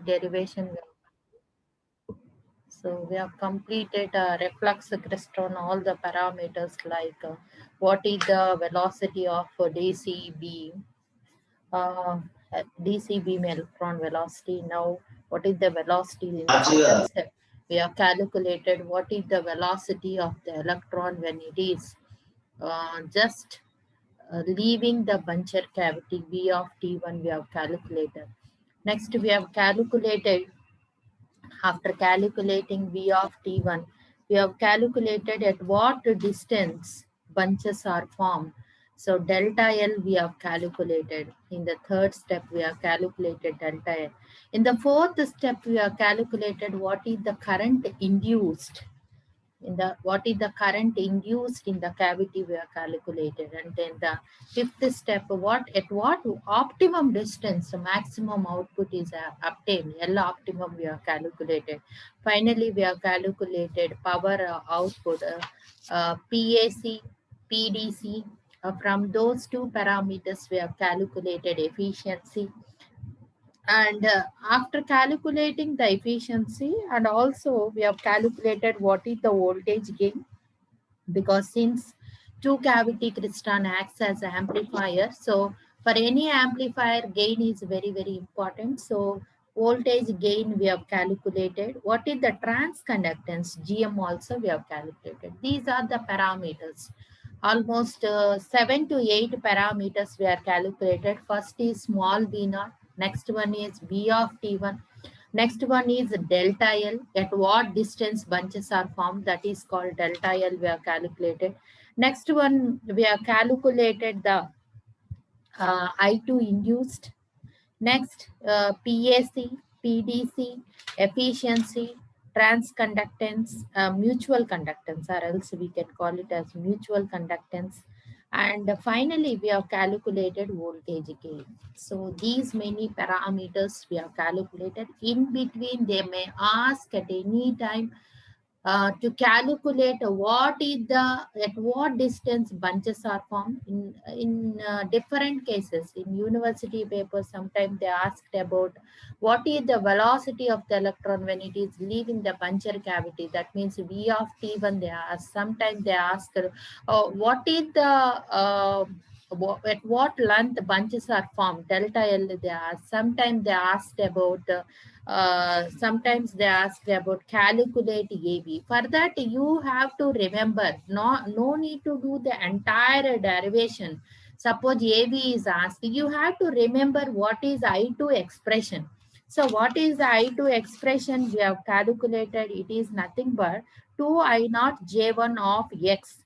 derivation. So we have completed reflex Klystron, all the parameters like what is the velocity of DC beam, uh, DC beam electron velocity. Now, what is the velocity in the second step? We have calculated what is the velocity of the electron when it is just leaving the puncture cavity. V of T1 we have calculated. Next, we have calculated, after calculating V of T1, we have calculated at what distance bunches are formed. So delta L we have calculated. In the third step, we have calculated delta L. In the fourth step, we have calculated what is the current induced. In the what is the current induced in the cavity we have calculated. And then the fifth step, at what optimum distance the maximum output is obtained. L optimum we have calculated. Finally, we have calculated power output, PAC, PDC. From those two parameters, we have calculated efficiency. And after calculating the efficiency, and also we have calculated what is the voltage gain, because since two cavity Klystron acts as an amplifier, so for any amplifier, gain is very, very important. So voltage gain we have calculated. What is the transconductance, GM, also we have calculated. These are the parameters. Almost 7 to 8 parameters we are calculated. First is small v naught, next one is V of T1, next one is delta L, at what distance bunches are formed, that is called delta L we have calculated. Next one, we have calculated the I2 induced. Next, PAC, PDC, efficiency, transconductance, mutual conductance, or else we can call it as mutual conductance. And finally, we have calculated voltage gain. So these many parameters we have calculated. In between, they may ask at any time to calculate what is the at what distance bunches are formed. In different cases in university papers, sometimes they asked about what is the velocity of the electron when it is leaving the puncture cavity, that means V of T1 they ask. Sometimes they ask what is the at what length bunches are formed, delta L they ask. Sometimes they asked about sometimes they ask about calculate AB. For that, you have to remember, no need to do the entire derivation. Suppose AB is asked, you have to remember what is I2 expression. So what is the I2 expression we have calculated? It is nothing but 2I naught J1 of X.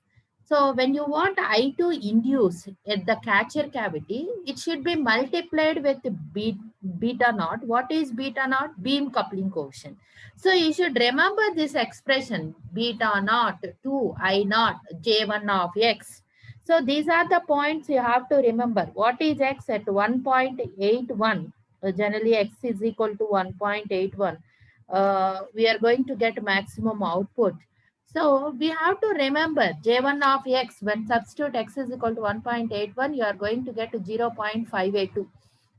So when you want I2 induce at the catcher cavity, it should be multiplied with beta naught. What is beta naught? Beam coupling coefficient. So you should remember this expression, beta naught 2 I naught J1 of X. So these are the points you have to remember. What is X at 1.81? Generally X is equal to 1.81. We are going to get maximum output. So we have to remember J1 of X, when substitute X is equal to 1.81, you are going to get 0.582.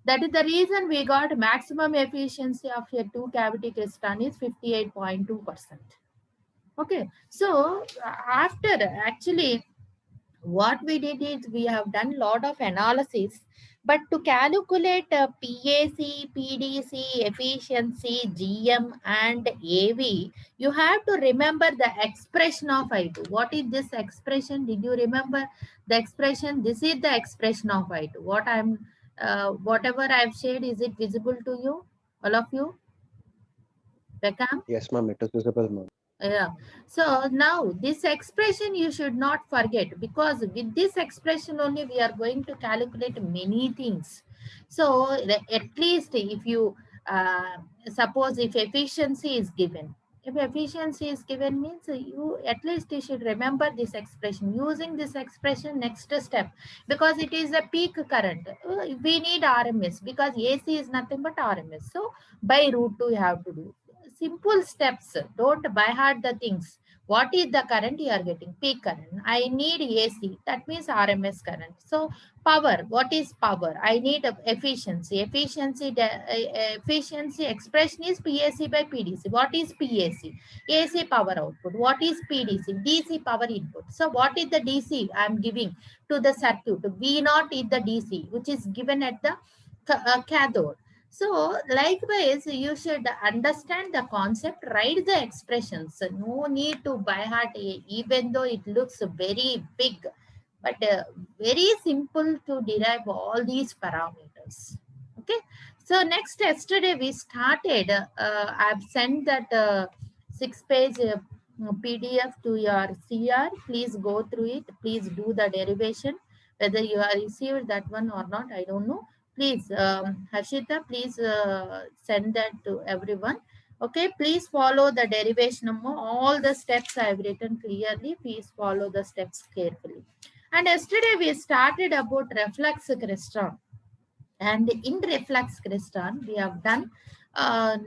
That is the reason we got maximum efficiency of a two cavity Klystron is 58.2%. Okay, so after actually what we did is we have done lot of analysis, but to calculate PAC, PDC, efficiency, GM and AV, you have to remember the expression of I2. What is this expression? Did you remember the expression? This is the expression of I2. What whatever I've shared, is it visible to you, all of you? Beckham? Yes, ma'am, it is visible, ma'am. Yeah. So now this expression you should not forget, because with this expression only we are going to calculate many things. So at least if you suppose if efficiency is given, if efficiency is given means you at least you should remember this expression. Using this expression, next step, because it is a peak current, we need RMS, because AC is nothing but RMS. So by root 2 you have to do simple steps. Don't by heart the things. What is the current you are getting? Peak current. I need AC. That means RMS current. So power. What is power? I need efficiency. Efficiency expression is PAC by PDC. What is PAC? AC power output. What is PDC? DC power input. So what is the DC I am giving to the circuit? V naught is the DC, which is given at the cathode. So, likewise, you should understand the concept, write the expressions. No need to by heart, even though it looks very big, but very simple to derive all these parameters. Okay. So, next, yesterday we started, I've sent that 6-page PDF to your CR. Please go through it. Please do the derivation. Whether you are received that one or not, I don't know. Please, Harshita, please send that to everyone. Okay, please follow the derivation of all the steps I have written clearly. Please follow the steps carefully. And yesterday we started about reflex crystal. And in reflex crystal, we have done uh,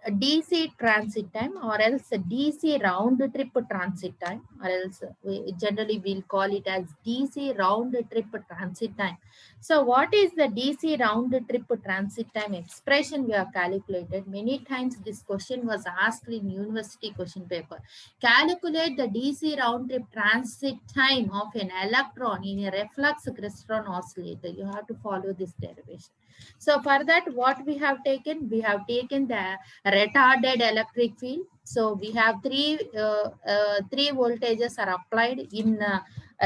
DC transit time, or else DC round trip transit time, or else we generally we'll call it as DC round trip transit time. So what is the DC round trip transit time expression we have calculated? Many times this question was asked in university question paper. Calculate the DC round trip transit time of an electron in a reflex crystal oscillator. You have to follow this derivation. So for that, what we have taken? We have taken the retarded electric field. So we have three voltages are applied in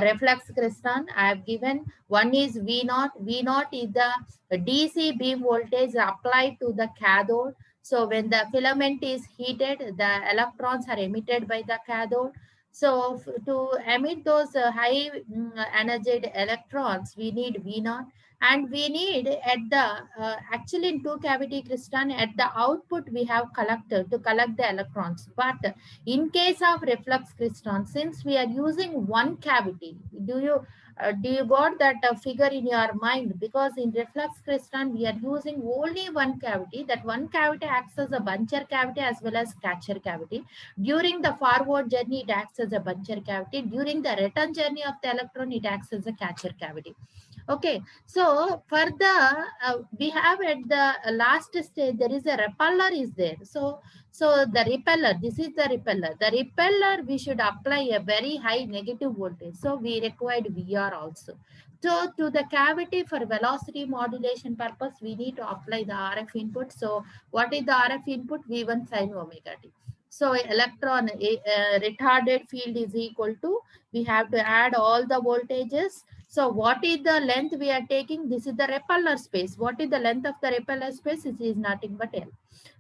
reflex crystal. I have given one is V naught. V naught is the DC beam voltage applied to the cathode. So when the filament is heated, the electrons are emitted by the cathode. So to emit those high energy electrons, we need V naught, and we need at the actually in two cavity crystal at the output we have collector to collect the electrons. But in case of reflex crystal, since we are using one cavity, do you got that figure in your mind? Because in reflex crystal we are using only one cavity. That one cavity acts as a buncher cavity as well as catcher cavity. During the forward journey it acts as a buncher cavity. During the return journey of the electron it acts as a catcher cavity. Okay, so for the we have at the last stage there is a repeller is there. So the repeller, this is the repeller. The repeller we should apply a very high negative voltage. So we required VR also. So to the cavity for velocity modulation purpose, we need to apply the RF input. So what is the RF input? V1 sin omega t. So electron retarded field is equal to, we have to add all the voltages. So what is the length we are taking? This is the repeller space. What is the length of the repeller space? It is nothing but L.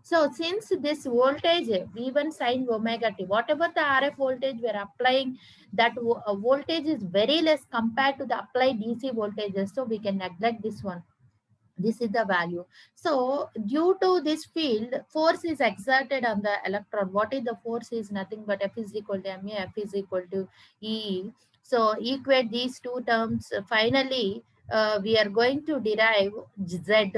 So since this voltage V1 sin omega t, whatever the RF voltage we are applying, that voltage is very less compared to the applied DC voltages. So we can neglect this one. This is the value. So due to this field, force is exerted on the electron. What is the force? Is nothing but F is equal to ma, F is equal to E. So equate these two terms. Finally, we are going to derive z.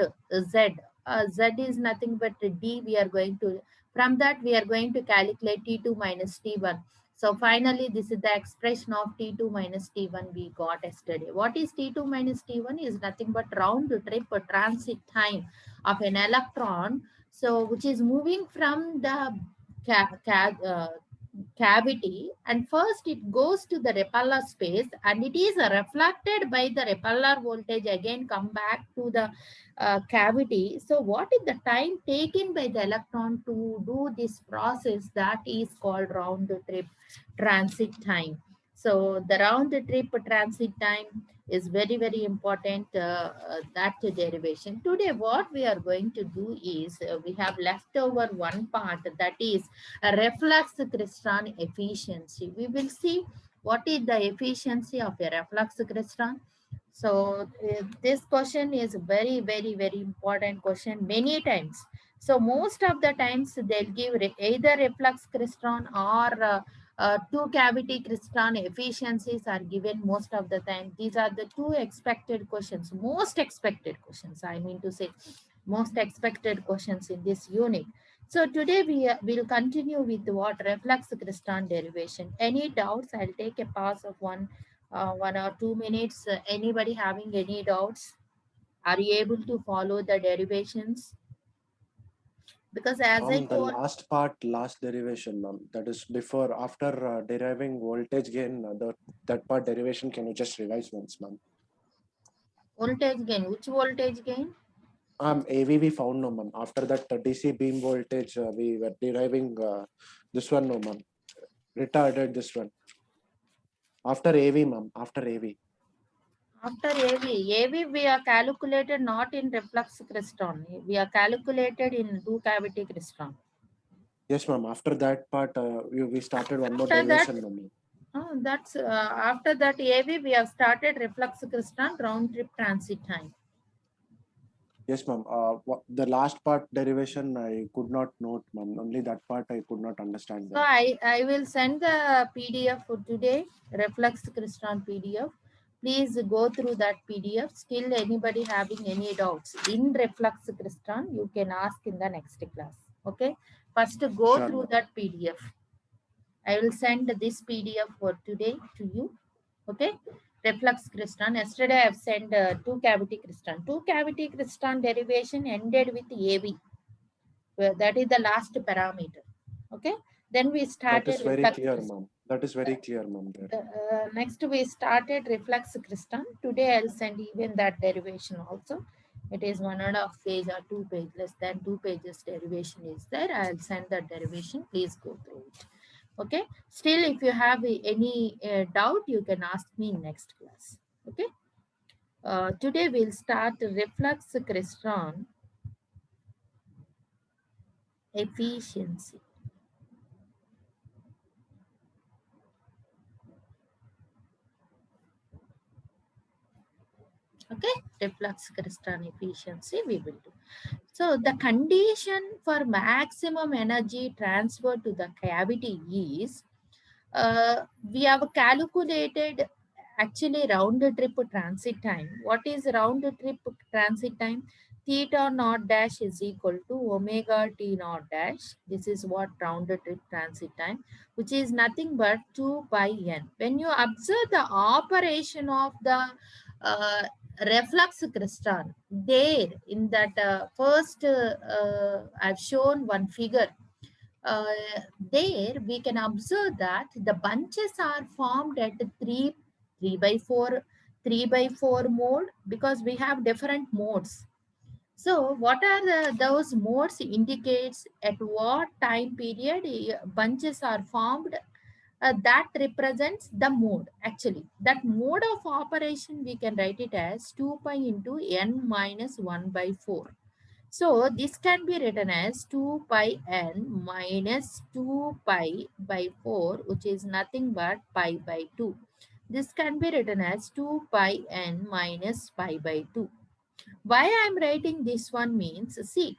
Z is nothing but d. We are going to, from that we are going to calculate T2 minus T1. So finally, this is the expression of T2 minus T1 we got yesterday. What is T2 minus T1? Is nothing but round trip transit time of an electron. So which is moving from the cavity, and first it goes to the repeller space, and it is reflected by the repeller voltage, again come back to the cavity. So what is the time taken by the electron to do this process? That is called round trip transit time. So the round trip transit time is very, very important, that derivation. Today what we are going to do is, we have left over one part, that is a reflex crystal efficiency. We will see what is the efficiency of a reflex crystal. So this question is very, very, very important question many times. So most of the times they'll give either reflex crystal or two cavity crystal efficiencies are given most of the time. These are the two expected questions, most expected questions, I mean to say. most expected questions in this unit. So today we will continue with what reflex Klystron derivation. Any doubts? I'll take a pause of 1 or 2 minutes. Anybody having any doubts? Are you able to follow the derivations? Because as I The told, last part, last derivation, that is before, after deriving voltage gain, that part derivation, can you just revise once, ma'am? voltage gain, which voltage gain? AV we found, no, ma'am. After that DC beam voltage, we were deriving this one, no, ma'am. Retarded this one. After AV, ma'am. After AV. After AV we are calculated not in reflex Klystron. We are calculated in two cavity Klystron. Yes, ma'am. After that part, we started one more After that, derivation, no, ma'am. that's after that AV we have started reflex Klystron round trip transit time. Yes, ma'am. The last part derivation I could not note, ma'am. Only that part I could not understand So well. I will send the PDF for today, Reflex Klystron PDF. Please go through that PDF. Still anybody having any doubts in Reflex Klystron, you can ask in the next class. Okay. First go Sure, through ma'am. that PDF. I will send this PDF for today to you. Okay. Reflex Klystron. Yesterday I have sent two cavity Klystron. Two cavity Klystron derivation ended with AV. That is the last parameter. Okay. Then we That started is very reflex clear, Klystron. ma'am. That is very clear, ma'am. There. Next we started reflex Klystron. Today I'll send even that derivation also. It is 1.5 page or 2 page, less than 2 pages derivation is there. I'll send that derivation. Please go through it. Okay. Still, if you have any doubt, you can ask me in next class. Okay. Today we'll start reflex Klystron efficiency. Okay, reflex Klystron efficiency we will do. So the condition for maximum energy transfer to the cavity is we have calculated actually round trip transit time. What is round trip transit time? Theta naught dash is equal to omega t naught dash. This is what round trip transit time, which is nothing but 2 pi n. When you observe the operation of the uh, reflux Klystron, there in that first, I've shown one figure. uh, there we can observe that the bunches are formed at 3 by 4 3 by 4 mode, because we have different modes. So what are those modes indicates at what time period bunches are formed. That represents the mode. Actually, that mode of operation we can write it as 2 pi into n minus 1 by 4. So this can be written as 2 pi n minus 2 pi by 4, which is nothing but pi by 2. This can be written as 2 pi n minus pi by 2. Why I am writing this one means, see,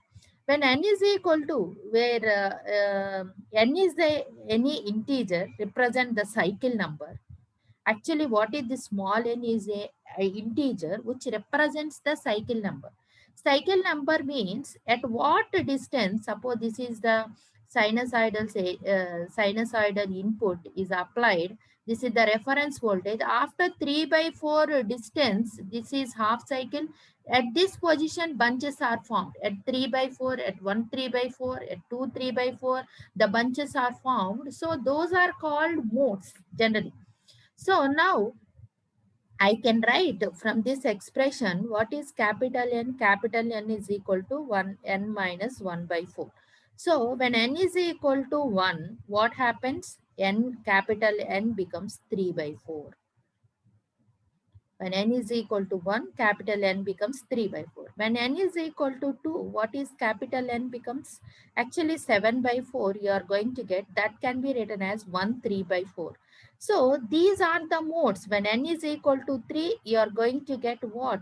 when n is equal to, where n is the any integer represent the cycle number. Actually, what is this small n is a integer which represents the cycle number. Cycle number means at what distance, suppose this is the sinusoidal input is applied. This is the reference voltage. After 3 by 4 distance, this is half cycle. At this position, bunches are formed. At 3 by 4, at 1 3 by 4, at 2 3 by 4, the bunches are formed. So those are called modes generally. So now I can write from this expression what is capital N. Capital N is equal to 1 n minus 1 by 4. So when n is equal to 1, what happens? N capital N becomes 3 by 4. When n is equal to 1, capital N becomes 3 by 4. When n is equal to 2, what is capital N becomes? Actually 7 by 4 you are going to get. That can be written as 1 3 by 4. So these are the modes. When n is equal to 3, you are going to get what?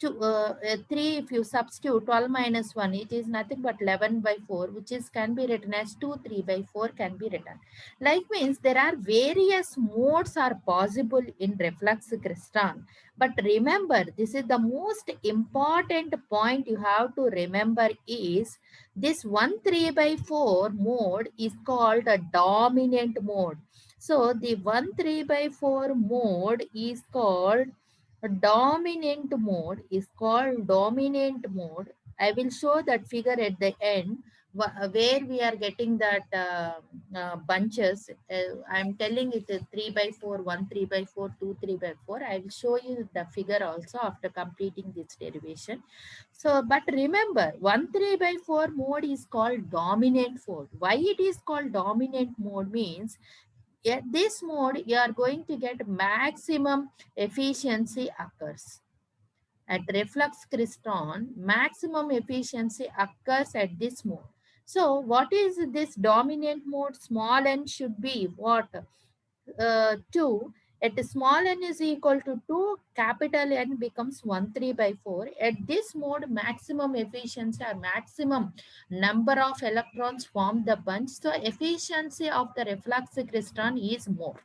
3, if you substitute 12 minus 1, it is nothing but 11 by 4, which is can be written as 2, 3 by 4 can be written. Like means there are various modes are possible in reflex crystal. But remember, this is the most important point you have to remember is this 1, 3 by 4 mode is called a dominant mode. So the 1, 3 by 4 mode is called a dominant mode is called dominant mode. I will show that figure at the end where we are getting that bunches. I'm telling it is 3 by 4, 1 3 by 4, 2 3 by 4. I will show you the figure also after completing this derivation. So, but remember, 1 3 by 4 mode is called dominant mode. Why it is called dominant mode means at this mode, you are going to get maximum efficiency occurs. At reflex crystal, maximum efficiency occurs at this mode. So, what is this dominant mode? Small n should be what? 2. At small n is equal to 2, capital N becomes 1 3 by 4. At this mode, maximum efficiency or maximum number of electrons form the bunch. So, efficiency of the reflex crystal is more.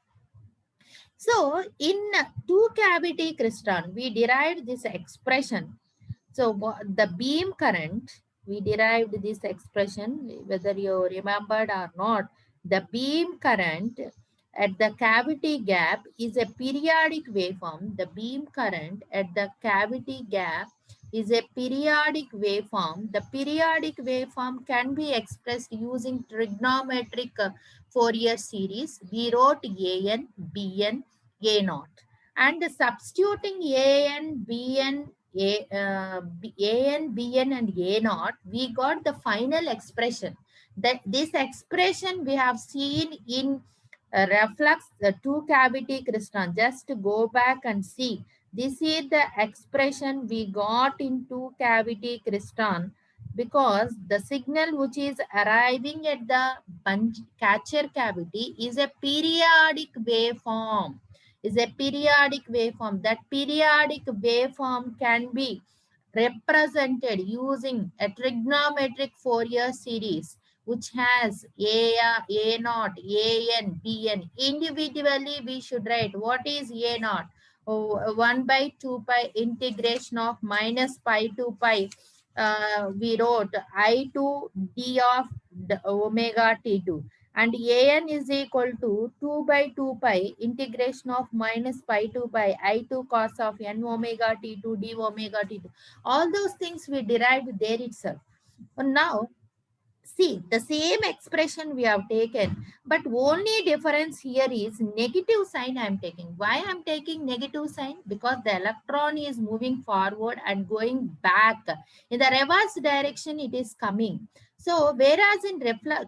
So, in two cavity crystal, we derived this expression. So, the beam current, we derived this expression, whether you remembered or not. The beam current at the cavity gap is a periodic waveform. The beam current at the cavity gap is a periodic waveform. The periodic waveform can be expressed using trigonometric Fourier series. We wrote AN, BN, A naught. And substituting AN, BN, AN, BN, and A naught, we got the final expression. That this expression we have seen in reflux two cavity crystal. Just go back and see. This is the expression we got in two cavity crystal because the signal which is arriving at the catcher cavity is a periodic waveform. Is a periodic waveform. That periodic waveform can be represented using a trigonometric Fourier series which has A naught, AN, BN. Individually, we should write what is A naught? Oh, 1 by 2 pi integration of minus pi to pi. We wrote I2 d of omega t2 and an is equal to 2 by 2 pi integration of minus pi to pi I2 cos of n omega t2 d omega t2. All those things we derived there itself. Now see, the same expression we have taken, but only difference here is negative sign I am taking. Why I am taking negative sign? Because the electron is moving forward and going back. In the reverse direction, it is coming. So, whereas in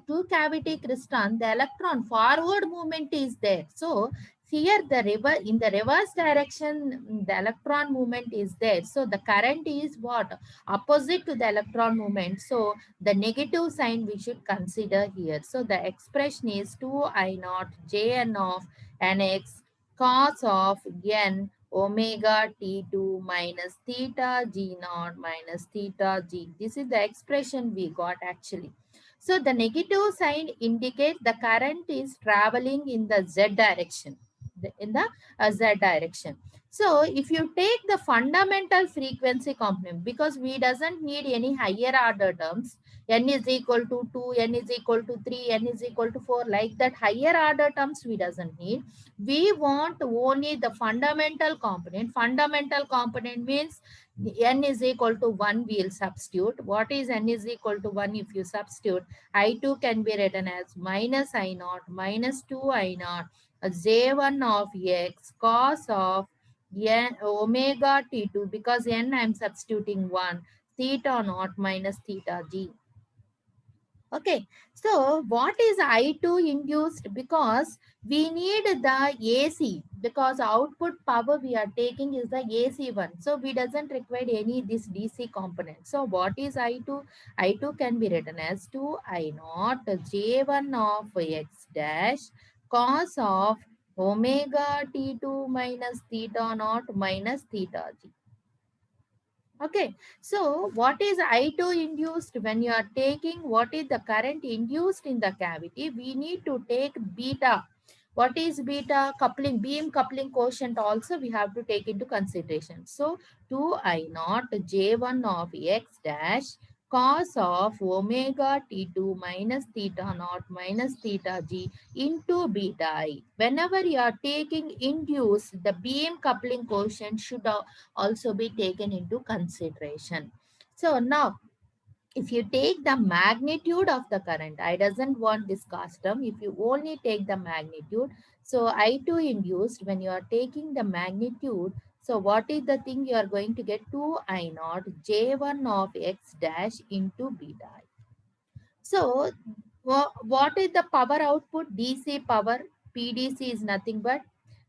two cavity crystal, the electron forward movement is there. So, here in the reverse direction, the electron movement is there. So, the current is what? Opposite to the electron movement. So, the negative sign we should consider here. So the expression is 2I naught Jn of nx cos of n omega t2 minus theta g naught minus theta g. This is the expression we got actually. So the negative sign indicates the current is traveling in the z direction. In the z direction. So if you take the fundamental frequency component, because we doesn't need any higher order terms, n is equal to 2, n is equal to 3, n is equal to 4, like that higher order terms we doesn't need. We want only the fundamental component. Fundamental component means n is equal to 1, we will substitute. What is n is equal to 1 if you substitute? I2 can be written as minus I naught minus 2 I naught J1 of x cos of n omega t2 because n I am substituting 1 theta naught minus theta g. Okay, so what is I2 induced? Because we need the AC, because output power we are taking is the AC one. So we doesn't require any this DC component. So what is I2? I2 can be written as 2 I naught J1 of x dash cos of omega T2 minus theta naught minus theta g. Okay, so what is I2 induced? When you are taking what is the current induced in the cavity, we need to take beta. What is beta? Coupling, beam coupling quotient also we have to take into consideration. So 2 I naught J1 of X dash cos of omega T2 minus theta naught minus theta G into beta I. Whenever you are taking induced, the beam coupling quotient should also be taken into consideration. So now if you take the magnitude of the current, I doesn't want this custom. If you only take the magnitude, so I2 induced, when you are taking the magnitude, so what is the thing you are going to get? 2 I naught J1 of X dash into beta I. So, what is the power output? DC power. PDC is nothing but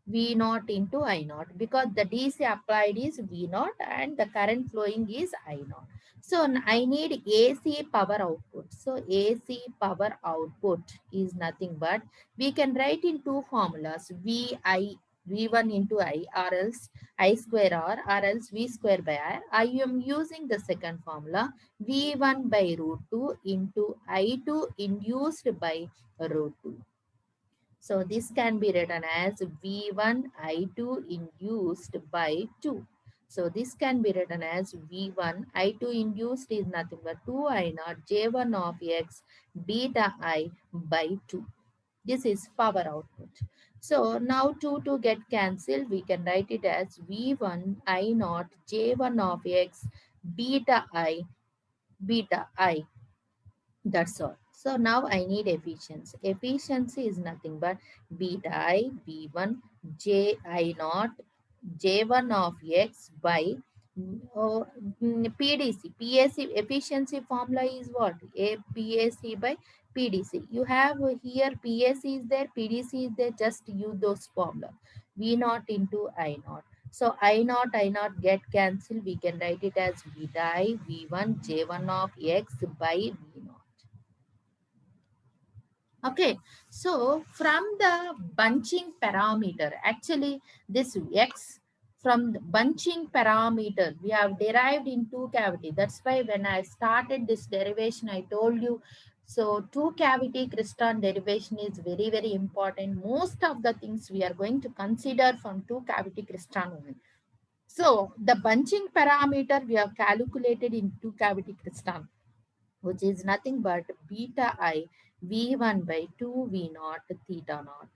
V naught into I naught, because the DC applied is V naught and the current flowing is I naught. So, I need AC power output. So, AC power output is nothing but, we can write in two formulas, V1 into I, or else I square R, or else V square by R. I am using the second formula, V1 by root 2 into I2 induced by root 2. So this can be written as V1 I2 induced by 2. So this can be written as V1 I2 induced is nothing but 2 I naught J1 of X beta I by 2. This is power output. So now 2 to get cancelled, we can write it as V1 I naught J1 of X beta I. That's all. So now I need efficiency. Efficiency is nothing but beta I V1 J I naught J1 of X by PDC. PAC efficiency formula is what? A PAC by PDC. You have here PAC is there, PDC is there, just use those formula. V naught into I naught. So I naught get cancelled. We can write it as beta I V1 J1 of X by V naught. Okay, so from the bunching parameter, actually this X from the bunching parameter, we have derived in two cavity. That's why when I started this derivation, I told you, so two cavity Klystron derivation is very, very important. Most of the things we are going to consider from two cavity Klystron only. So the bunching parameter we have calculated in two cavity Klystron, which is nothing but beta I V1 by 2 V naught theta naught.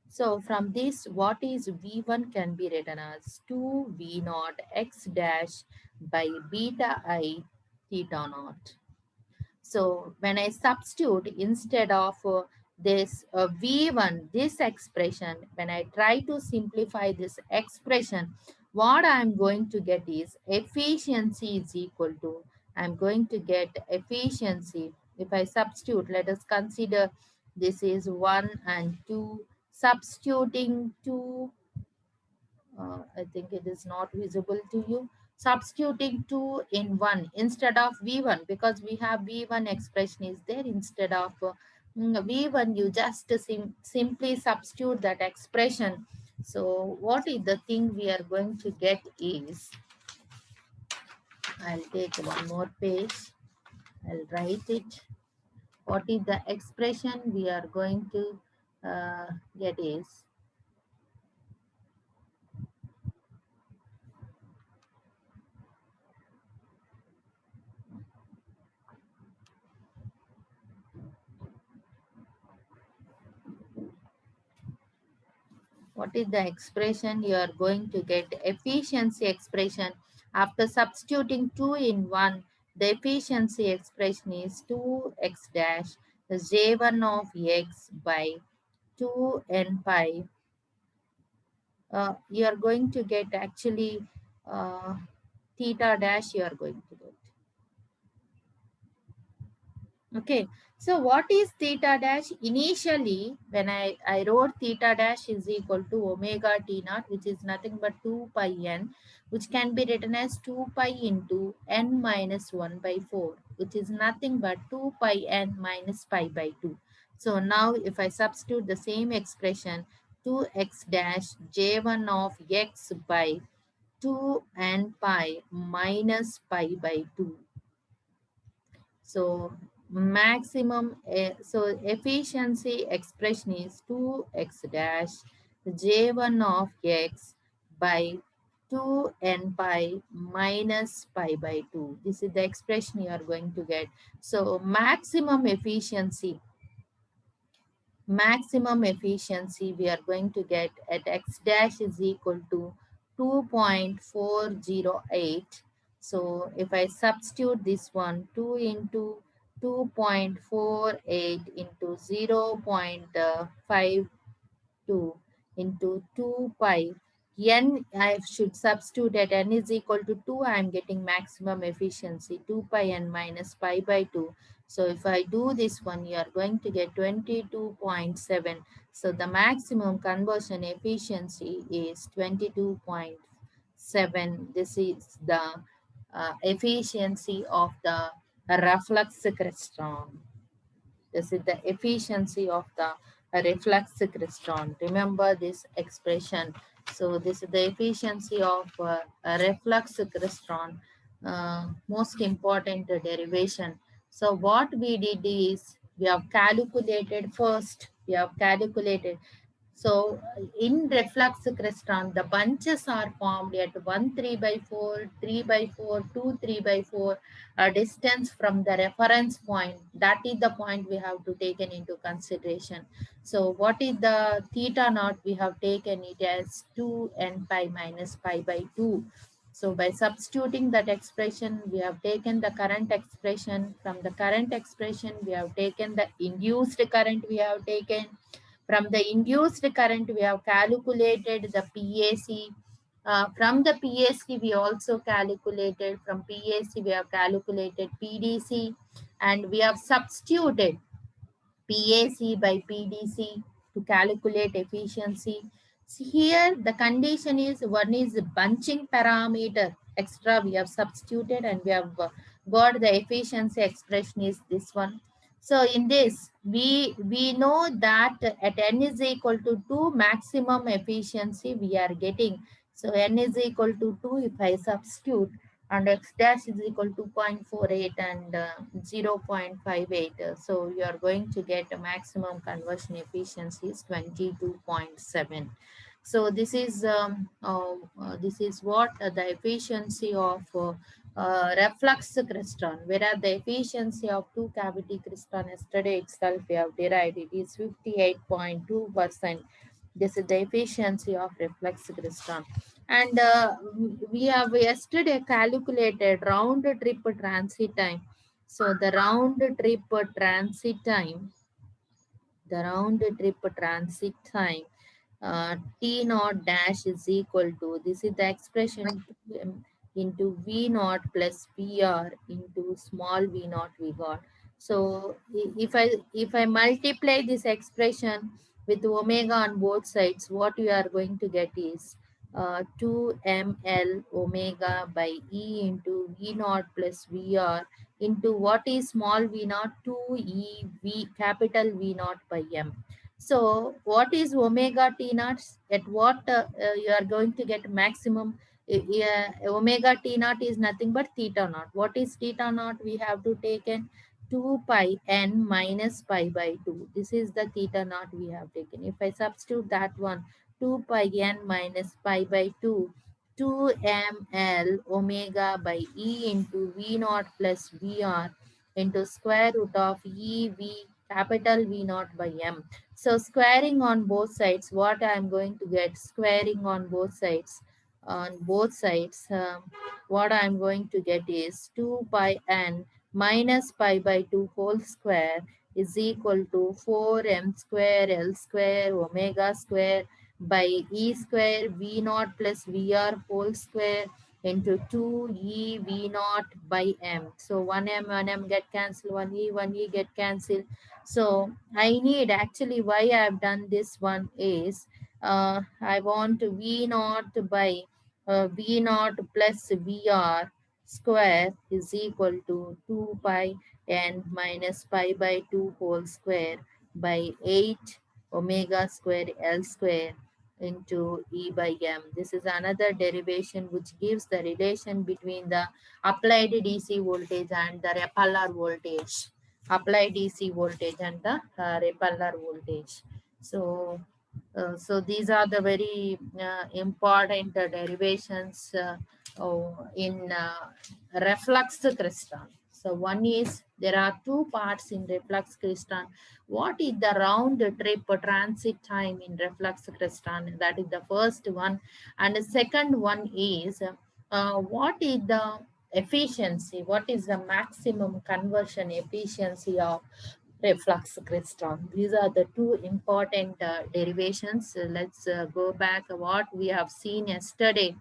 So from this, what is V1 can be written as 2 V naught X dash by beta I theta naught. So when I substitute instead of this V1, this expression, when I try to simplify this expression, what I'm going to get is efficiency is equal to, I'm going to get efficiency. If I substitute, let us consider this is 1 and 2, substituting 2, I think it is not visible to you. Substituting 2 in 1 instead of V1, because we have V1 expression is there, instead of V1, you just simply substitute that expression. So what is the thing we are going to get is, I'll take one more page, I'll write it. What is the expression we are going to get is, what is the expression you are going to get? Efficiency expression. After substituting 2 in 1, the efficiency expression is 2x dash j1 of x by 2 n pi. You are going to get actually theta dash you are going to get. Okay, so what is theta dash? Initially, when I wrote theta dash is equal to omega t naught, which is nothing but 2 pi n, which can be written as 2 pi into n minus 1 by 4, which is nothing but 2 pi n minus pi by 2. So now if I substitute the same expression, 2x dash j1 of x by 2n pi minus pi by 2. So so efficiency expression is 2x dash j1 of x by 2n pi minus pi by 2. This is the expression you are going to get. So maximum efficiency we are going to get at x dash is equal to 2.408. So if I substitute this one, 2 into 2.48 into 0.52 into 2 pi. N, I should substitute at n is equal to 2. I am getting maximum efficiency 2 pi n minus pi by 2. So if I do this one, you are going to get 22.7. So the maximum conversion efficiency is 22.7. This is the efficiency of the reflex crystron. This is the efficiency of the reflex crystron. Remember this expression. So this is the efficiency of a reflex crystron. Most important derivation. So what we did is we have calculated first. We have calculated so in reflux crystal, the bunches are formed at 1 3 by 4, 3 by 4, 2 3 by 4, a distance from the reference point. That is the point we have to take into consideration. So what is the theta naught? We have taken it as 2 n pi minus pi by 2. So by substituting that expression, we have taken the current expression. From the current expression, we have taken the induced current we have taken from the induced current, we have calculated the PAC. From the PAC, we also calculated, from PAC, we have calculated PDC, and we have substituted PAC by PDC to calculate efficiency. See here, the condition is one is bunching parameter extra we have substituted and we have got the efficiency expression is this one. So in this, we know that at n is equal to 2 maximum efficiency we are getting. So n is equal to 2 if I substitute and x dash is equal to 0.48 and 0.58. So you are going to get a maximum conversion efficiency is 22.7. So this is what the efficiency of reflux crystal, whereas the efficiency of two cavity crystal yesterday itself we have derived it is 58.2%. This is the efficiency of reflex crystal. And we have yesterday calculated round trip transit time. So the round trip transit time T naught dash is equal to, this is the expression 2m into V naught plus VR into small v naught we got. So if I multiply this expression with omega on both sides, what we are going to get is 2ml omega by E into V naught plus VR into what is small v naught 2 v capital V naught by M. So what is omega T naught? At what you are going to get maximum? Omega T naught is nothing but theta naught. What is theta naught? We have to take in 2 pi n minus pi by 2. This is the theta naught we have taken. If I substitute that one, 2 pi n minus pi by 2, 2 ml omega by E into V naught plus VR into square root of E V capital V naught by M. So squaring on both sides, what I am going to get? Squaring on both sides. On both sides, what I am going to get is 2 pi n minus pi by 2 whole square is equal to 4m square L square omega square by E square V naught plus VR whole square into 2 V naught by M. So 1m get cancelled, 1e get cancelled. So I need actually why I have done this one is I want V naught by V naught plus VR square is equal to 2 pi n minus pi by 2 whole square by 8 omega square L square into E by M. This is another derivation which gives the relation between the applied DC voltage and the repeller voltage. Applied DC voltage and the repeller voltage. So these are the very important derivations in reflux crystal. So one is there are two parts in reflux crystal. What is the round trip transit time in reflux crystal? That is the first one. And the second one is what is the efficiency? What is the maximum conversion efficiency of reflux crystal? These are the two important derivations. Let's go back what we have seen yesterday.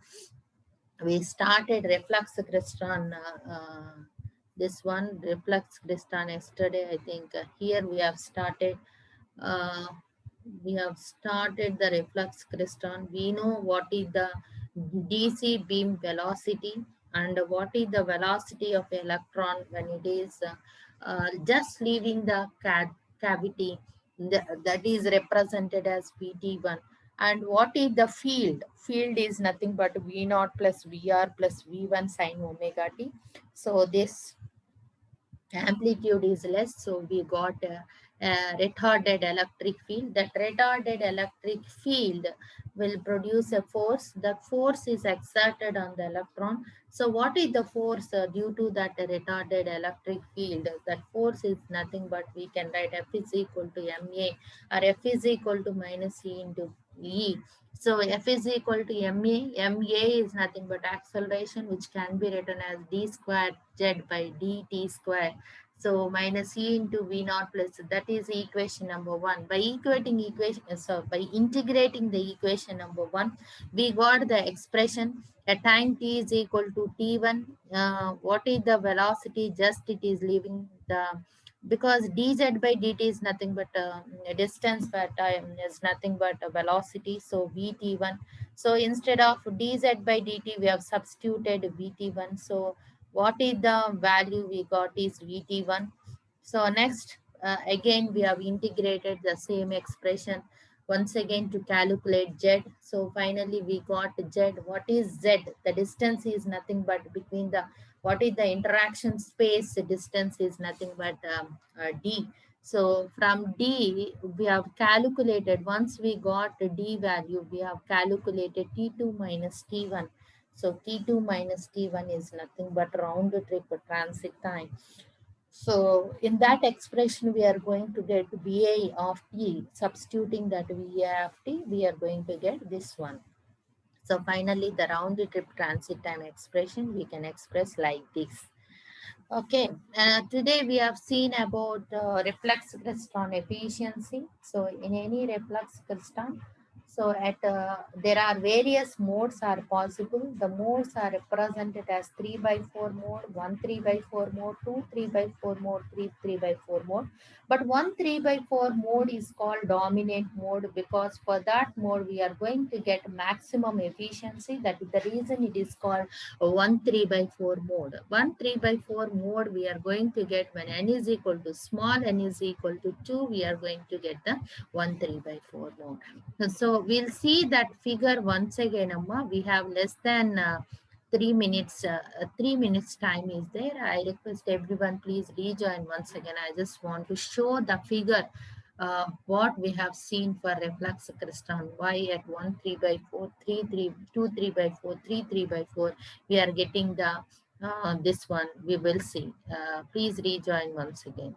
We started reflux crystal, this one reflux crystal yesterday. I think here uh, we have started the reflux crystal. We know what is the DC beam velocity and what is the velocity of electron when it is just leaving the cavity. That is represented as VT1. And what is the field? Field is nothing but V naught plus VR plus V1 sine omega t. So this amplitude is less, so we got a retarded electric field. That retarded electric field will produce a force. That force is exerted on the electron. So what is the force due to that retarded electric field? That force is nothing but we can write F is equal to ma, or F is equal to minus E into E. So F is equal to ma is nothing but acceleration, which can be written as d squared z by dt square. So minus E into V naught plus, that is equation number one. By integrating the equation number one, we got the expression at time t is equal to t1. What is the velocity? Just it is leaving the, because dz by dt is nothing but distance per time is nothing but a velocity. So vt1. So instead of dz by dt, we have substituted vt1. So what is the value we got is vt1. So next, again we have integrated the same expression once again to calculate z. So finally we got z. What is z? The distance is nothing but between the, what is the interaction space distance is nothing but d. So from d we have calculated, once we got the d value, we have calculated t2 minus t1. So T2 minus T1 is nothing but round trip transit time. So in that expression, we are going to get VA of T. Substituting that VA of T, we are going to get this one. So finally, the round trip transit time expression, we can express like this. Okay, today we have seen about reflex crystal efficiency. So in any reflex crystal, so at there are various modes are possible. The modes are represented as 3 by 4 mode, 1 3 by 4 mode, 2 3 by 4 mode, 3 by 4 mode. But 1 3 by 4 mode is called dominant mode, because for that mode we are going to get maximum efficiency. That is the reason it is called 1 3 by 4 mode. 1 3 by 4 mode we are going to get when n is equal to small n is equal to 2, we are going to get the 1 3 by 4 mode. So we'll see that figure once again, Amma. We have less than 3 minutes, 3 minutes time is there. I request everyone please rejoin once again. I just want to show the figure what we have seen for reflex crystal. Why at 1 3 by 4 3 3 2 3 by 4 3 3 by 4 we are getting the this one. We will see. Please rejoin once again.